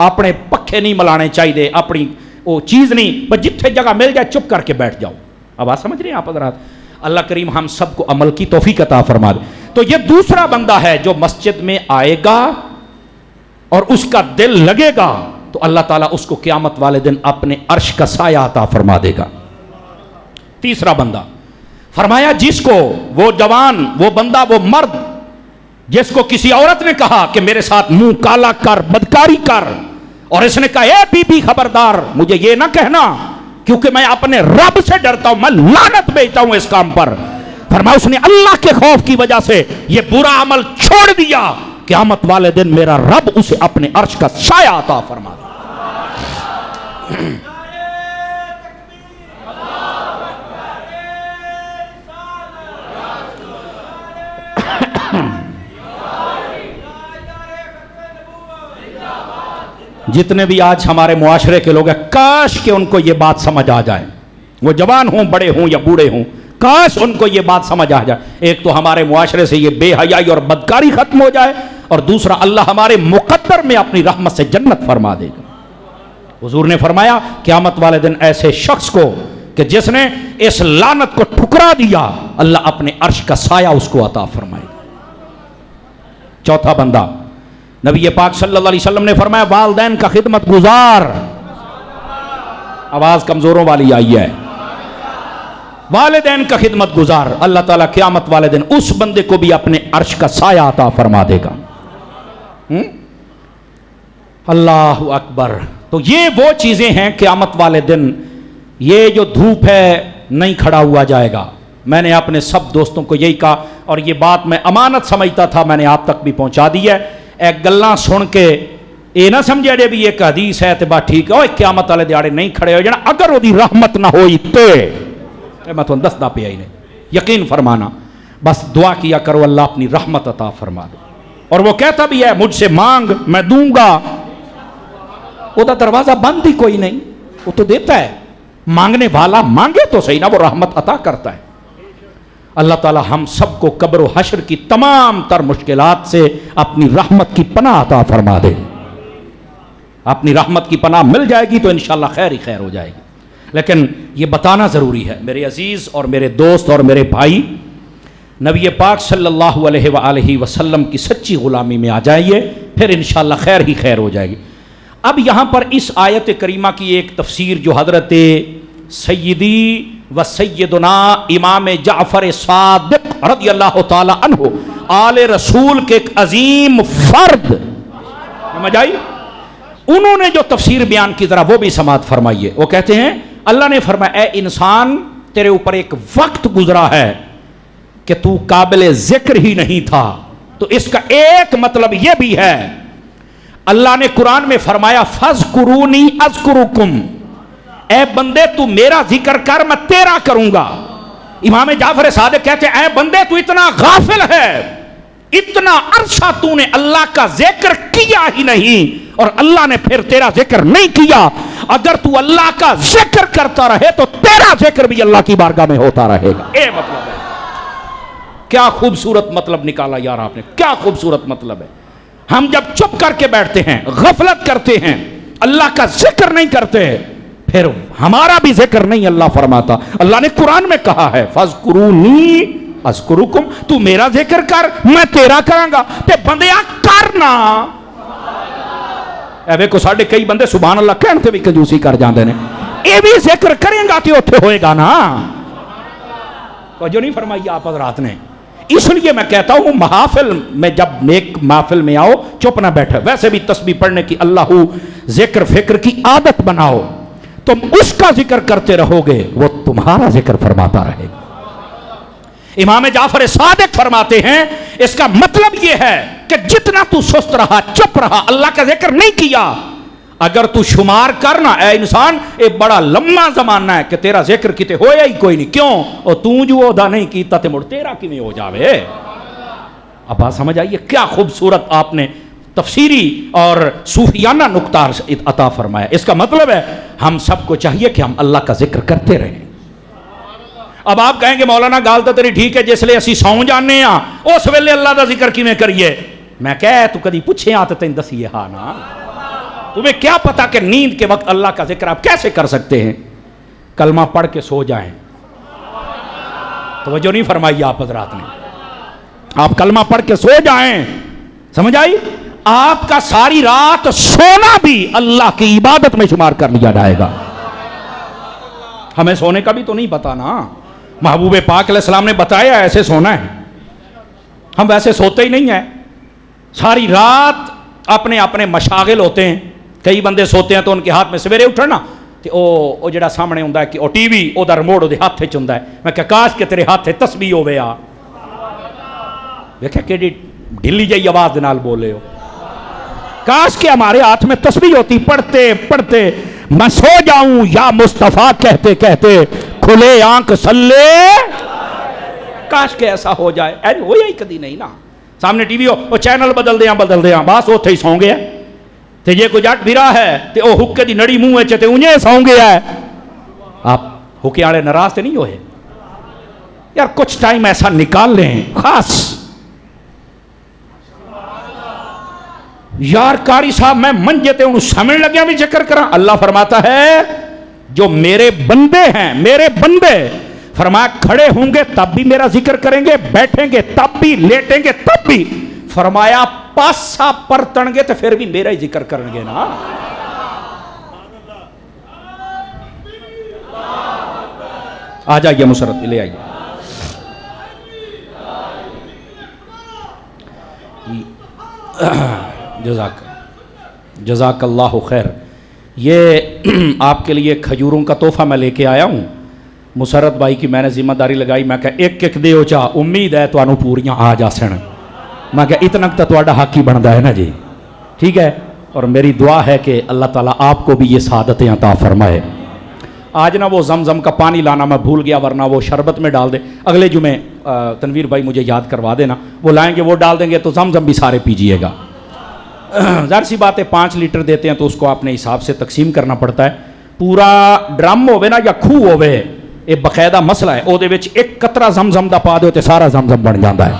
اپنے پکھے نہیں ملانے چاہیے، اپنی وہ چیز نہیں بس جتھے جگہ مل جائے چپ کر کے بیٹھ جاؤ. اب آپ سمجھ رہے ہیں آپ حضرات؟ اللہ کریم ہم سب کو عمل کی توفیق عطا فرما دے. تو یہ دوسرا بندہ ہے جو مسجد میں آئے گا اور اس کا دل لگے گا تو اللہ تعالیٰ اس کو قیامت والے دن اپنے عرش کا سایہ عطا فرما دے گا. تیسرا بندہ فرمایا جس کو وہ جوان، وہ بندہ، وہ مرد جس کو کسی عورت نے کہا کہ میرے ساتھ منہ کالا کر، بدکاری کر، اور اس نے کہا اے بی خبردار مجھے یہ نہ کہنا کیونکہ میں اپنے رب سے ڈرتا ہوں، میں لعنت بھیجتا ہوں اس کام پر. فرمایا اس نے اللہ کے خوف کی وجہ سے یہ برا عمل چھوڑ دیا، قیامت والے دن میرا رب اسے اپنے عرش کا سایہ عطا فرما دے. جتنے بھی آج ہمارے معاشرے کے لوگ ہیں کاش کہ ان کو یہ بات سمجھ آ جائے، وہ جوان ہوں، بڑے ہوں یا بوڑھے ہوں، کاش ان کو یہ بات سمجھ آ جائے. ایک تو ہمارے معاشرے سے یہ بے حیائی اور بدکاری ختم ہو جائے اور دوسرا اللہ ہمارے مقدر میں اپنی رحمت سے جنت فرما دے گا. حضور نے فرمایا قیامت والے دن ایسے شخص کو کہ جس نے اس لعنت کو ٹھکرا دیا اللہ اپنے عرش کا سایہ اس کو عطا فرمائے گا. چوتھا بندہ نبی پاک صلی اللہ علیہ وسلم نے فرمایا والدین کا خدمت گزار. آواز کمزوروں والی آئی ہے. والدین کا خدمت گزار اللہ تعالیٰ قیامت والے دن اس بندے کو بھی اپنے عرش کا سایہ عطا فرما دے گا. اللہ اکبر. تو یہ وہ چیزیں ہیں قیامت والے دن. یہ جو دھوپ ہے نہیں کھڑا ہوا جائے گا. میں نے اپنے سب دوستوں کو یہی کہا اور یہ بات میں امانت سمجھتا تھا، میں نے آپ تک بھی پہنچا دی ہے. ایک گلاں سن کے یہ نہ سمجھے جے بھی ایک حدیث ہے تے بات ٹھیک ہے، اوہ قیامت والے دیہاڑے نہیں کھڑے ہو جانا اگر وہ دی رحمت نہ ہوئی تے میں تو دسدا پیا ہی نہیں، یقین فرمانا، بس دعا کیا کرو اللہ اپنی رحمت عطا فرما دے، اور وہ کہتا بھی ہے مجھ سے مانگ میں دوں گا، وہ دا دروازہ بند ہی کوئی نہیں، وہ تو دیتا ہے، مانگنے والا مانگے تو صحیح نا، وہ رحمت عطا کرتا ہے۔ اللہ تعالی ہم سب کو قبر و حشر کی تمام تر مشکلات سے اپنی رحمت کی پناہ عطا فرما دے، اپنی رحمت کی پناہ مل جائے گی تو انشاءاللہ خیر ہی خیر ہو جائے گی۔ لیکن یہ بتانا ضروری ہے میرے عزیز اور میرے دوست اور میرے بھائی، نبی پاک صلی اللہ علیہ وآلہ وسلم کی سچی غلامی میں آ جائیے، پھر انشاءاللہ خیر ہی خیر ہو جائے گی۔ اب یہاں پر اس آیت کریمہ کی ایک تفسیر جو حضرت سیدی و سیدنا امام جعفر صادق رضی اللہ تعالی عنہ آل رسول کے ایک عظیم فرد، سمجھ آئی؟ انہوں نے جو تفسیر بیان کی ذرا وہ بھی سماعت فرمائیے۔ وہ کہتے ہیں اللہ نے فرمایا اے انسان تیرے اوپر ایک وقت گزرا ہے کہ تو قابل ذکر ہی نہیں تھا، تو اس کا ایک مطلب یہ بھی ہے، اللہ نے قرآن میں فرمایا فَاذْكُرُونِي أَذْكُرُكُمْ، اے بندے تو میرا ذکر کر میں تیرا کروں گا۔ امام جعفر صادق کہتے ہیں اے بندے تو اتنا غافل ہے، اتنا عرصہ تو نے اللہ کا ذکر کیا ہی نہیں اور اللہ نے پھر تیرا ذکر نہیں کیا، اگر تو اللہ کا ذکر کرتا رہے تو تیرا ذکر بھی اللہ کی بارگاہ میں ہوتا رہے گا۔ اے مطلب ہے، کیا خوبصورت مطلب نکالا یار آپ نے، کیا خوبصورت مطلب ہے۔ ہم جب چپ کر کے بیٹھتے ہیں، غفلت کرتے ہیں، اللہ کا ذکر نہیں کرتے، پھر ہمارا بھی ذکر نہیں اللہ فرماتا۔ اللہ نے قرآن میں کہا ہے فَاذْكُرُونِي أَذْكُرُكُمْ، تو میرا ذکر کر میں تیرا کراں گا، تے بندیا کرنا۔ اے ویکھو ساڈے کئی بندے سبحان اللہ کہن تے بھی کنجوسی کر جاندے نے، اے بھی ذکر کریں گا تے اوتھے ہوئے گا نا۔ توجہ نہیں فرمائی آپ حضرات نے؟ اس لیے میں کہتا ہوں محافل میں جب نیک محافل میں آؤ چپ نہ بیٹھے، ویسے بھی تسبیح پڑھنے کی اللہ ذکر فکر کی عادت بناؤ، تم اس کا ذکر کرتے رہو گے وہ تمہارا ذکر فرماتا رہے گا۔ امام جعفر صادق فرماتے ہیں اس کا مطلب یہ ہے کہ جتنا تو سست رہا، چپ رہا، اللہ کا ذکر نہیں کیا، اگر تو شمار کرنا اے انسان اے بڑا لمبا زمانہ ہے کہ تیرا ذکر کتے ہویا ہی کوئی نہیں، کیوں؟ اور تو جو عہدہ نہیں کیتا تے مڑ تیرا کیویں ہو جاوے۔ اب بات سمجھ آئیے کیا خوبصورت آپ نے تفسیری اور صوفیانہ نکتہ عطا فرمایا۔ اس کا مطلب ہے ہم سب کو چاہیے کہ ہم اللہ کا ذکر کرتے رہیں۔ اب آپ کہیں گے مولانا گال تو تیری ٹھیک ہے جس لئے اسی سوں جانے ہاں اس ویلے اللہ دا ذکر کی میں کریے، میں کہے تو کدی پوچھے آتے تین دسیے ہاں نا، تمہیں کیا پتا کہ نیند کے وقت اللہ کا ذکر آپ کیسے کر سکتے ہیں؟ کلمہ پڑھ کے سو جائیں۔ توجہ نہیں فرمائی آپ حضرات نے؟ آپ کلمہ پڑھ کے سو جائیں، سمجھ آئی؟ آپ کا ساری رات سونا بھی اللہ کی عبادت میں شمار کر لیا جائے گا۔ ہمیں سونے کا بھی تو نہیں پتا نا، محبوب پاک علیہ السلام نے بتایا ایسے سونا ہے، ہم ویسے سوتے ہی نہیں ہیں، ساری رات اپنے اپنے مشاغل ہوتے ہیں۔ کئی بندے سوتے ہیں تو ان کے ہاتھ میں سویرے اٹھنا تے او جڑا سامنے ہوندا ہے کہ O T V O the remote او دے ہاتھ وچ ہوندا ہے، میں کہ کاش کہ تیرے ہاتھ تسبیح ہوے آ، دیکھیں کیڑی ڈھلی جئی آواز دے نال بولے ہو، کاش کہ ہمارے ہاتھ میں تسبیح ہوتی، پڑھتے پڑھتے میں سو جاؤں یا مصطفیٰ کہتے کہتے کھلے آنکھ سلے، کاش کہ ایسا ہو جائے۔ ایسا ہویا ہی کدی نہیں نا، سامنے ٹی وی ہو وہ چینل بدل دیاں بس اوتھے ہی سوں گیا تے یہ کوئی جٹ بھرا ہے تے او حکے دی نڑی منہ وچ تے اونجے سوں گیا ہے۔ آپ حکے والے ناراض تے نہیں ہوئے؟ یار کچھ ٹائم ایسا نکال لیں خاص۔ یار قاری صاحب میں منجے تے انہوں سمجھ لگیا بھی ذکر کراں، اللہ فرماتا ہے جو میرے بندے ہیں، میرے بندے فرمایا کھڑے ہوں گے تب بھی میرا ذکر کریں گے، بیٹھیں گے تب بھی، لیٹیں گے تب بھی، فرمایا پاسا پرتن گے تو پھر بھی میرا ہی ذکر کریں گے نا۔ آ جائیے مسرت لے آئیے۔ جزاک اللہ خیر۔ یہ آپ کے لیے کھجوروں کا تحفہ میں لے کے آیا ہوں، مسرت بھائی کی میں نے ذمہ داری لگائی، میں کہا ایک ایک دیو چاہ، امید ہے تو انہوں پوریاں آ جا سن، میں کہ اتنا تو تہاڈا حق ہی بنتا ہے نا جی. ٹھیک ہے. اور میری دعا ہے کہ اللہ تعالیٰ آپ کو بھی یہ سعادتیں عطا فرمائے. آج نا وہ زمزم کا پانی لانا میں بھول گیا، ورنہ وہ شربت میں ڈال دے. اگلے جمعے تنویر بھائی مجھے یاد کروا دینا، وہ لائیں گے، وہ ڈال دیں گے تو زمزم بھی سارے پیجیے گا. ظاہر سی بات ہے 5 لیٹر دیتے ہیں تو اس کو اپنے حساب سے تقسیم کرنا پڑتا ہے. پورا ڈرم ہوے نا یا کھوہ ہوے، یہ باقاعدہ مسئلہ ہے. وہ ایک قطرہ زمزم دا پا دو تے سارا زمزم بن جاتا ہے.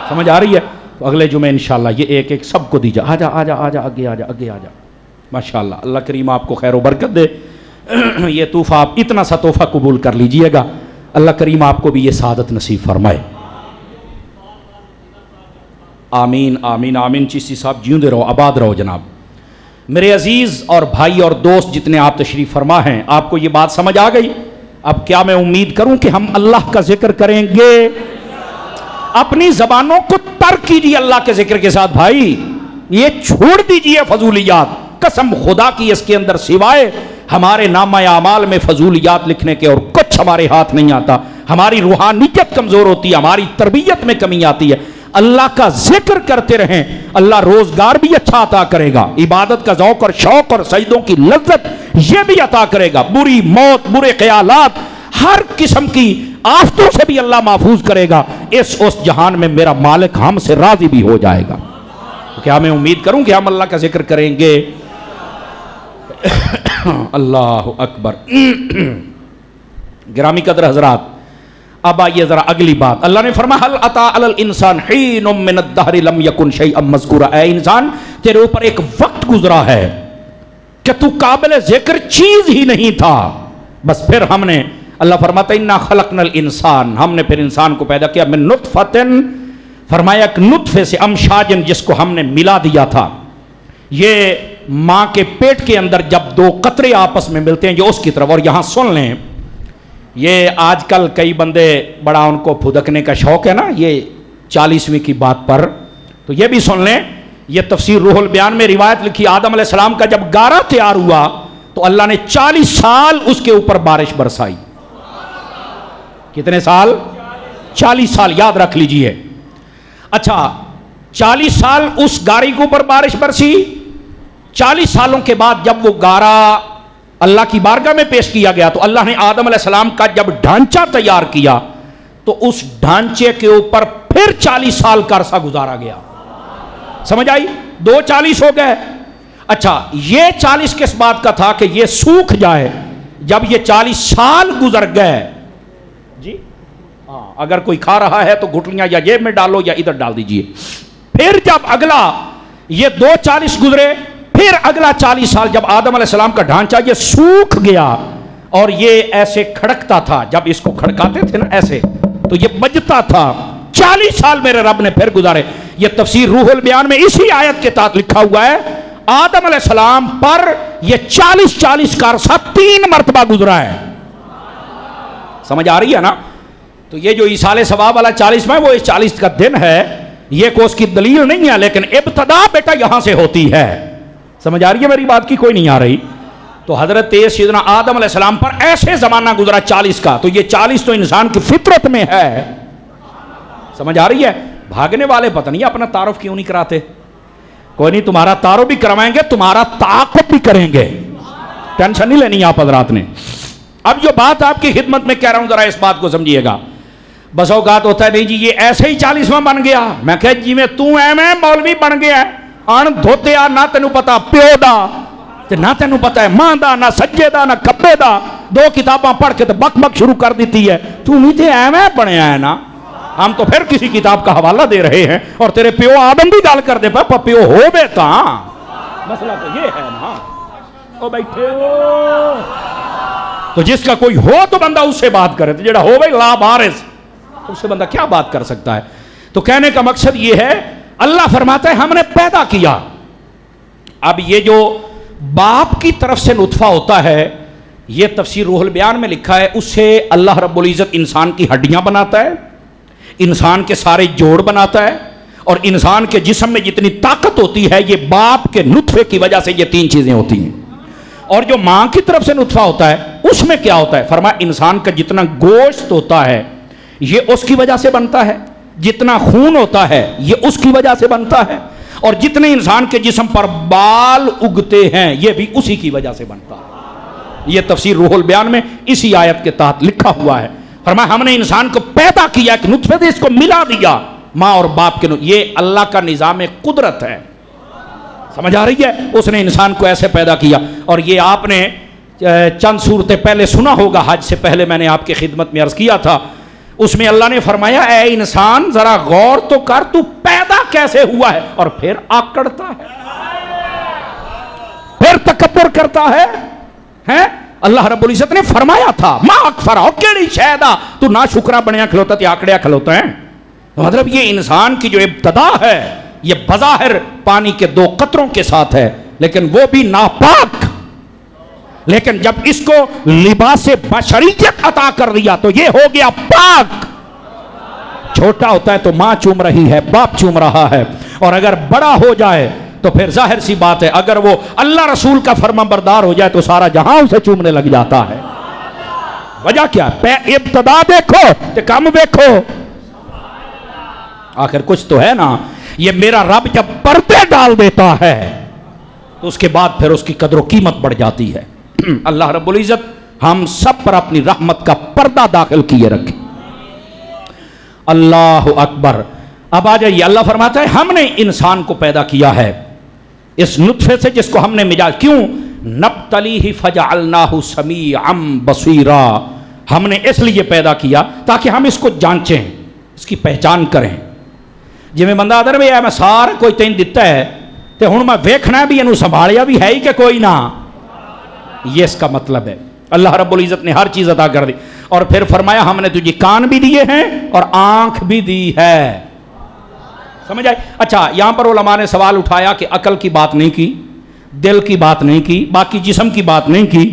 سمجھ آ رہی ہے؟ تو اگلے جمعے انشاءاللہ یہ ایک ایک سب کو دیجا. آجا آجا آجا آگے آجا آگے آجا. ماشاءاللہ اللہ کریم آپ کو خیر و برکت دے. یہ تحفہ آپ اتنا سا تحفہ قبول کر لیجئے گا. اللہ کریم آپ کو بھی یہ سعادت نصیب فرمائے. آمین آمین آمین. چشتی صاحب جیوندے رہو، آباد رہو جناب. میرے عزیز اور بھائی اور دوست جتنے آپ تشریف فرما ہیں، آپ کو یہ بات سمجھ آ گئی؟ اب کیا میں امید کروں کہ ہم اللہ کا ذکر کریں گے؟ اپنی زبانوں کو ترک کیجیے اللہ کے ذکر کے ساتھ. بھائی یہ چھوڑ دیجیے فضولیات. قسم خدا کی اس کے اندر سوائے ہمارے نامہ اعمال میں فضولیات لکھنے کے اور کچھ ہمارے ہاتھ نہیں آتا. ہماری روحانیت کمزور ہوتی ہے، ہماری تربیت میں کمی آتی ہے. اللہ کا ذکر کرتے رہیں، اللہ روزگار بھی اچھا عطا کرے گا، عبادت کا ذوق اور شوق اور سجدوں کی لذت یہ بھی عطا کرے گا. بری موت، برے خیالات، ہر قسم کی آفتوں سے بھی اللہ محفوظ کرے گا. اس جہان میں میرا مالک ہم سے راضی بھی ہو جائے گا. تو کیا میں امید کروں کہ ہم اللہ کا ذکر کریں گے؟ اللہ اکبر. گرامی قدر حضرات، اب آئیے ذرا اگلی بات. اللہ نے فرمایا هل اتى على الانسان حين من الدهر لم يكن شيئا مذكورا. اے انسان تیرے اوپر ایک وقت گزرا ہے کہ تو قابل ذکر چیز ہی نہیں تھا، بس پھر ہم نے، اللہ فرماتا ہے انا خلقنا الانسان، ہم نے پھر انسان کو پیدا کیا من نطفۃ، فرمایا ایک نطفے سے، امشاجن جس کو ہم نے ملا دیا تھا. یہ ماں کے پیٹ کے اندر جب 2 قطرے آپس میں ملتے ہیں یہ اس کی طرف. اور یہاں سن لیں، یہ آج کل کئی بندے بڑا ان کو پھدکنے کا شوق ہے نا یہ 40ویں کی بات پر، تو یہ بھی سن لیں. یہ تفسیر روح البیان میں روایت لکھی، آدم علیہ السلام کا جب گارہ تیار ہوا تو اللہ نے 40 سال اس کے اوپر بارش برسائی. کتنے سال؟ 40 سال، یاد رکھ لیجئے. اچھا 40 سال اس گارے کے اوپر بارش برسی. 40 سالوں کے بعد جب وہ گارہ اللہ کی بارگاہ میں پیش کیا گیا تو اللہ نے آدم علیہ السلام کا جب ڈھانچہ تیار کیا تو اس ڈھانچے کے اوپر پھر 40 سال کا عرصہ گزارا گیا. سمجھ آئی؟ 2 40 ہو گئے. اچھا یہ 40 کس بات کا تھا کہ یہ سوکھ جائے. جب یہ 40 سال گزر گئے، جی ہاں، اگر کوئی کھا رہا ہے تو گھٹلیاں یا جیب میں ڈالو یا ادھر ڈال دیجئے. پھر جب اگلا یہ 2 40 گزرے، پھر اگلا 40 سال جب آدم علیہ السلام کا ڈھانچہ یہ سوکھ گیا اور یہ ایسے کھڑکتا تھا، جب اس کو کھڑکاتے تھے نا ایسے تو یہ بجتا تھا. 40 سال میرے رب نے پھر گزارے. یہ تفسیر روح البیان میں اسی آیت کے تحت لکھا ہوا ہے. آدم علیہ السلام پر یہ 40 کا عرصہ 3 مرتبہ گزرا ہے. سمجھ آ رہی ہے نا؟ تو یہ جو ایصال ثواب والا 40واں وہ اس 40 کا دن ہے، یہ کوئی اس کی دلیل نہیں ہے، لیکن ابتدا بیٹا یہاں سے ہوتی ہے. سمجھ آ رہی ہے میری بات کی؟ کوئی نہیں آ رہی؟ تو حضرت سیدنا آدم علیہ السلام پر ایسے زمانہ گزرا 40 کا، تو یہ 40 تو انسان کی فطرت میں ہے. سمجھ آ رہی ہے؟ بھاگنے والے پتہ نہیں اپنا تعارف کیوں نہیں کراتے. کوئی نہیں، تمہارا تعارف بھی کروائیں گے، تمہارا تعاقب بھی کریں گے، ٹینشن نہیں لینی آپ حضرات نے. اب جو بات آپ کی خدمت میں کہہ رہا ہوں ذرا اس بات کو سمجھیے گا. بس اوقات ہوتا ہے نہیں جی یہ ایسے ہی 40واں بن گیا. میں کہ جی میں تو میں مولوی بن گیا ان دھوتے آ، نہ تینوں پتا پیو دا نہ تینوں پتا ہے ماں دا، نہ سجے دا نہ کبے دا. 2 کتاباں پڑھ کے تو بک بک شروع کر دیتی ہے. تو بھی تے ایویں بنیا ہے نا. ہم تو پھر کسی کتاب کا حوالہ دے رہے ہیں اور تیرے پیو آدم بھی گل کر دے پا پیو ہو بے تا. مسئلہ تو یہ ہے نا. او بیٹھے ہو تو جس کا کوئی ہو تو بندہ اس سے بات کرے، تو جڑا ہو بھائی لا بارس اس سے بندہ کیا بات کر سکتا ہے. تو کہنے کا مقصد یہ ہے اللہ فرماتا ہے ہم نے پیدا کیا. اب یہ جو باپ کی طرف سے نطفہ ہوتا ہے یہ تفسیر روح البیان میں لکھا ہے، اس سے اللہ رب العزت انسان کی ہڈیاں بناتا ہے، انسان کے سارے جوڑ بناتا ہے، اور انسان کے جسم میں جتنی طاقت ہوتی ہے یہ باپ کے نطفے کی وجہ سے یہ 3 چیزیں ہوتی ہیں. اور جو ماں کی طرف سے نطفہ ہوتا ہے اس میں کیا ہوتا ہے؟ فرمایا انسان کا جتنا گوشت ہوتا ہے یہ اس کی وجہ سے بنتا ہے، جتنا خون ہوتا ہے یہ اس کی وجہ سے بنتا ہے، اور جتنے انسان کے جسم پر بال اگتے ہیں یہ بھی اسی کی وجہ سے بنتا ہے۔ یہ تفسیر روح البیان میں اسی آیت کے تحت لکھا ہوا ہے۔ فرمایا ہم نے انسان کو پیدا کیا، ایک نطفے سے اس کو ملا دیا ماں اور باپ کے یہ اللہ کا نظام قدرت ہے، سمجھ آ رہی ہے؟ اس نے انسان کو ایسے پیدا کیا۔ اور یہ آپ نے چند صورتیں پہلے سنا ہوگا، حج سے پہلے میں نے آپ کی خدمت میں عرض کیا تھا، اس میں اللہ نے فرمایا اے انسان ذرا غور تو کر، تو پیدا کیسے ہوا ہے، اور پھر آکڑتا ہے، پھر تکبر کرتا ہے۔ اللہ رب العزت نے فرمایا تھا ما اکفرہ کیڑی شہدہ تو نا شکرہ بنیا کھلوتا تے آکڑیا کھلوتا ہے۔ مطلب یہ انسان کی جو ابتدا ہے یہ بظاہر پانی کے 2 قطروں کے ساتھ ہے، لیکن وہ بھی ناپاک، لیکن جب اس کو لباس بشریت عطا کر دیا تو یہ ہو گیا پاک۔ چھوٹا ہوتا ہے تو ماں چوم رہی ہے، باپ چوم رہا ہے، اور اگر بڑا ہو جائے تو پھر ظاہر سی بات ہے اگر وہ اللہ رسول کا فرما بردار ہو جائے تو سارا جہاں اسے چومنے لگ جاتا ہے۔ وجہ کیا ہے؟ ابتدا دیکھو تے کم دیکھو، آخر کچھ تو ہے نا۔ یہ میرا رب جب پردے ڈال دیتا ہے تو اس کے بعد پھر اس کی قدر و قیمت بڑھ جاتی ہے۔ اللہ رب العزت ہم سب پر اپنی رحمت کا پردہ داخل کیے رکھے۔ اللہ اکبر۔ اب آ جائیے، اللہ فرماتا ہے ہم نے انسان کو پیدا کیا ہے اس نطفے سے جس کو ہم نے مزاج، کیوں؟ نبتلیہ فجعلناہ سمیعا بصیرا، ہم نے اس لیے پیدا کیا تاکہ ہم اس کو جانچیں، اس کی پہچان کریں۔ جی میں بندہ آدھر بھی ہے میں سارا کوئی تین دیتا ہے تے ہن میں ویکھنا بھی انہوں سنبھالیا بھی ہے ہی کہ کوئی نہ، یہ اس کا مطلب ہے۔ اللہ رب العزت نے ہر چیز عطا کر دی، اور پھر فرمایا ہم نے تجھے کان بھی دیے ہیں اور آنکھ بھی دی ہے، سمجھ آئی؟ اچھا یہاں پر علماء نے سوال اٹھایا کہ عقل کی بات نہیں کی، دل کی بات نہیں کی، باقی جسم کی بات نہیں کی،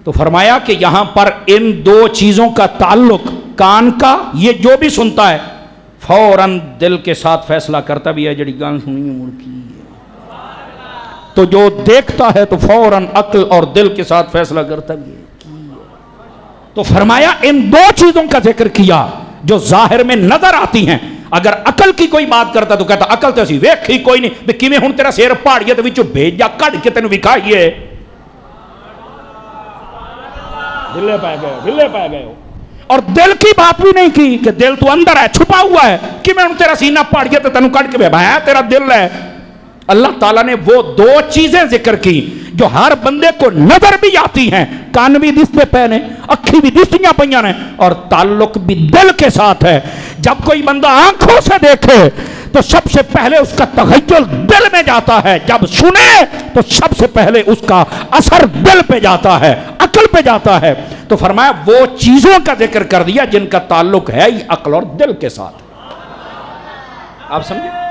تو فرمایا کہ یہاں پر ان 2 چیزوں کا تعلق کان کا، یہ جو بھی سنتا ہے فوراً دل کے ساتھ فیصلہ کرتا بھی ہے جڑی گان سنی ہے مڑکی ہے، تو جو دیکھتا ہے تو فوراً عقل اور دل کے ساتھ فیصلہ کرتا بھی ہے۔ تو فرمایا ان 2 چیزوں کا ذکر کیا جو ظاہر میں نظر آتی ہیں۔ اگر عقل کی کوئی بات کرتا تو کہتا عقل تو اسی ویکھی کوئی نہیں، بے کیویں ہن تیرا سیر پہاڑیے تے وچوں بھیج جا کڈ کے تینوں وکھائیے، ڈھلے پے گئے ہو۔ اور دل کی بات بھی نہیں کی کہ دل تو اندر ہے، چھپا ہوا ہے، کیویں ہن تیرا سینہ پہاڑیے تے تینوں کڈ کے بھایا تیرا دل ہے۔ اللہ تعالیٰ نے وہ 2 چیزیں ذکر کی جو ہر بندے کو نظر بھی آتی ہیں، کان بھی دستے پے نے، اکھی بھی دستیاں پئیاں نے، اور تعلق بھی دل کے ساتھ ہے۔ جب کوئی بندہ آنکھوں سے دیکھے تو سب سے پہلے اس کا تخیل دل میں جاتا ہے، جب سنے تو سب سے پہلے اس کا اثر دل پہ جاتا ہے، عقل پہ جاتا ہے۔ تو فرمایا وہ چیزوں کا ذکر کر دیا جن کا تعلق ہے ہی عقل اور دل کے ساتھ۔ آپ سمجھے؟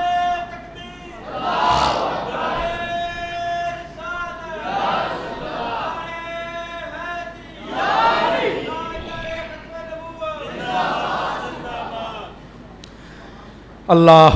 اللہ